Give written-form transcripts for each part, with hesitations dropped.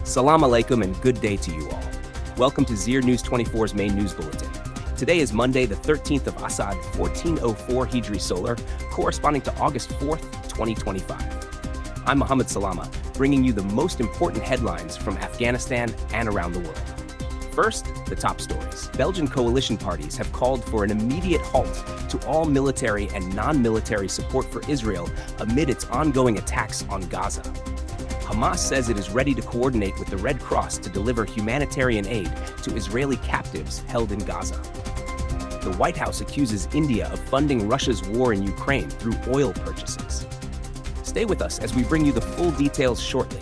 Salam alaikum and good day to you all. Welcome to Zir News 24's main news bulletin. Today is Monday, the 13th of Asad, 1404 Hijri Solar, corresponding to August 4th, 2025. I'm Mohammed Salama, bringing you the most important headlines from Afghanistan and around the world. First, the top stories. Belgian coalition parties have called for an immediate halt to all military and non-military support for Israel amid its ongoing attacks on Gaza. Hamas says it is ready to coordinate with the Red Cross to deliver humanitarian aid to Israeli captives held in Gaza. The White House accuses India of funding Russia's war in Ukraine through oil purchases. Stay with us as we bring you the full details shortly.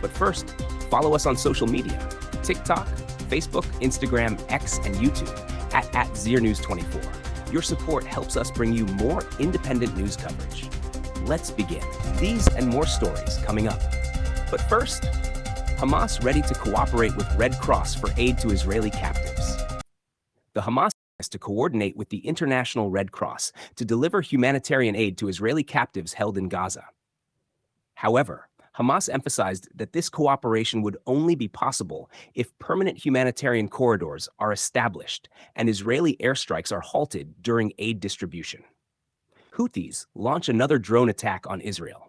But first, follow us on social media: TikTok, Facebook, Instagram, X, and YouTube at ZirNews24. Your support helps us bring you more independent news coverage. Let's begin. These and more stories coming up. But first, Hamas ready to cooperate with Red Cross for aid to Israeli captives. The Hamas has to coordinate with the International Red Cross to deliver humanitarian aid to Israeli captives held in Gaza. However, Hamas emphasized that this cooperation would only be possible if permanent humanitarian corridors are established and Israeli airstrikes are halted during aid distribution. Houthis launch another drone attack on Israel.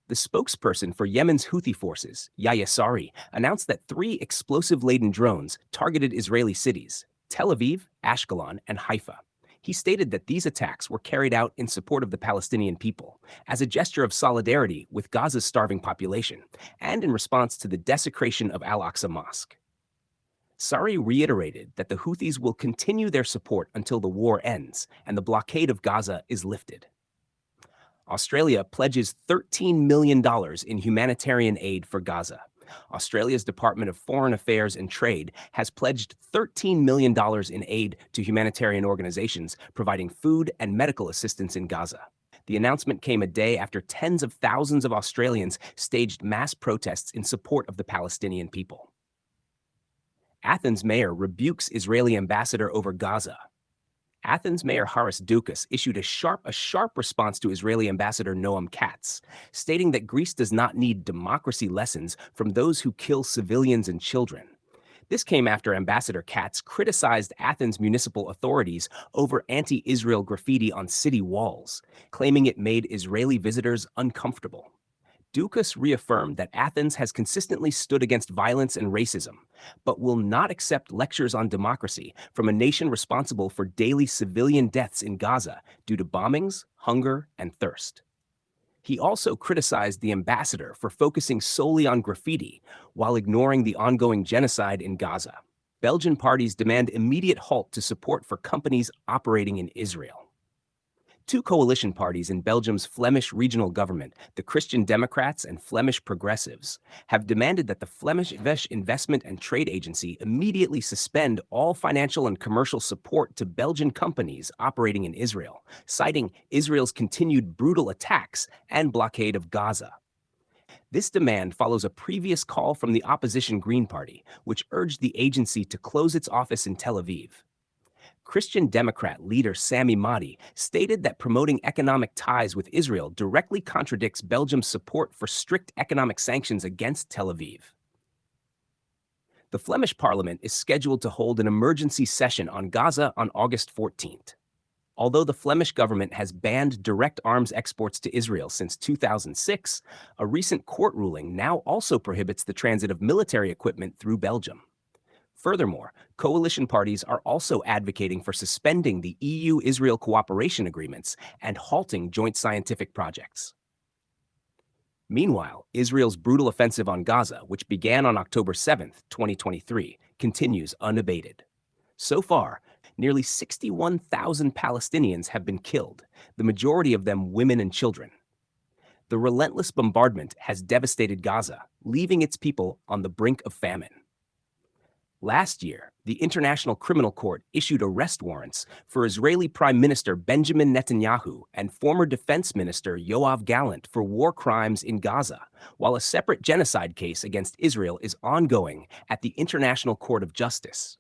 The spokesperson for Yemen's Houthi forces, Yahya Saree, announced that 3 explosive-laden drones targeted Israeli cities: Tel Aviv, Ashkelon, and Haifa. He stated that these attacks were carried out in support of the Palestinian people, as a gesture of solidarity with Gaza's starving population, and in response to the desecration of Al-Aqsa Mosque. Saree reiterated that the Houthis will continue their support until the war ends and the blockade of Gaza is lifted. Australia pledges $13 million in humanitarian aid for Gaza. Australia's Department of Foreign Affairs and Trade has pledged $13 million in aid to humanitarian organizations providing food and medical assistance in Gaza. The announcement came a day after tens of thousands of Australians staged mass protests in support of the Palestinian people. Athens mayor rebukes Israeli ambassador over Gaza. Athens Mayor Haris Doukas issued a sharp response to Israeli Ambassador Noam Katz, stating that Greece does not need democracy lessons from those who kill civilians and children. This came after Ambassador Katz criticized Athens municipal authorities over anti-Israel graffiti on city walls, claiming it made Israeli visitors uncomfortable. Doukas reaffirmed that Athens has consistently stood against violence and racism, but will not accept lectures on democracy from a nation responsible for daily civilian deaths in Gaza due to bombings, hunger, and thirst. He also criticized the ambassador for focusing solely on graffiti while ignoring the ongoing genocide in Gaza. Belgian parties demand immediate halt to support for companies operating in Israel. 2 coalition parties in Belgium's Flemish regional government, the Christian Democrats and Flemish Progressives, have demanded that the Flemish Investment and Trade Agency immediately suspend all financial and commercial support to Belgian companies operating in Israel, citing Israel's continued brutal attacks and blockade of Gaza. This demand follows a previous call from the opposition Green Party, which urged the agency to close its office in Tel Aviv. Christian Democrat leader Sami Madi stated that promoting economic ties with Israel directly contradicts Belgium's support for strict economic sanctions against Tel Aviv. The Flemish parliament is scheduled to hold an emergency session on Gaza on August 14th. Although the Flemish government has banned direct arms exports to Israel since 2006, a recent court ruling now also prohibits the transit of military equipment through Belgium. Furthermore, coalition parties are also advocating for suspending the EU-Israel cooperation agreements and halting joint scientific projects. Meanwhile, Israel's brutal offensive on Gaza, which began on October 7, 2023, continues unabated. So far, nearly 61,000 Palestinians have been killed, the majority of them women and children. The relentless bombardment has devastated Gaza, leaving its people on the brink of famine. Last year, the International Criminal Court issued arrest warrants for Israeli Prime Minister Benjamin Netanyahu and former Defense Minister Yoav Gallant for war crimes in Gaza, while a separate genocide case against Israel is ongoing at the International Court of Justice.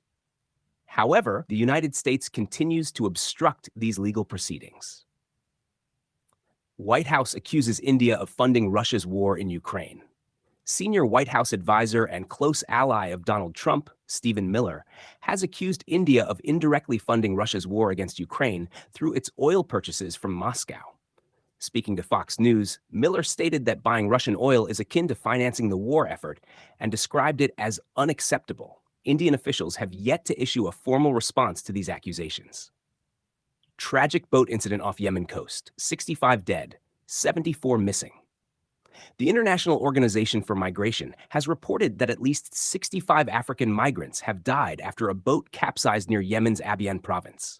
However, the United States continues to obstruct these legal proceedings. White House accuses India of funding Russia's war in Ukraine. Senior White House advisor and close ally of Donald Trump, Stephen Miller, has accused India of indirectly funding Russia's war against Ukraine through its oil purchases from Moscow. Speaking to Fox News, Miller stated that buying Russian oil is akin to financing the war effort and described it as unacceptable. Indian officials have yet to issue a formal response to these accusations. Tragic boat incident off Yemen coast, 65 dead, 74 missing. The International Organization for Migration has reported that at least 65 African migrants have died after a boat capsized near Yemen's Abyan province.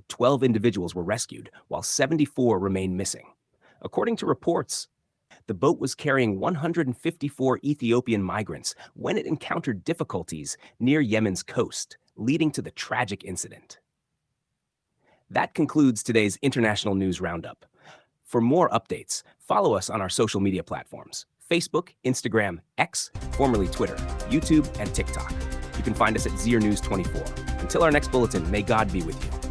12 individuals were rescued, while 74 remain missing. According to reports, the boat was carrying 154 Ethiopian migrants when it encountered difficulties near Yemen's coast, leading to the tragic incident. That concludes today's International News Roundup. For more updates, follow us on our social media platforms: Facebook, Instagram, X, formerly Twitter, YouTube, and TikTok. You can find us at Zier News 24. Until our next bulletin, may God be with you.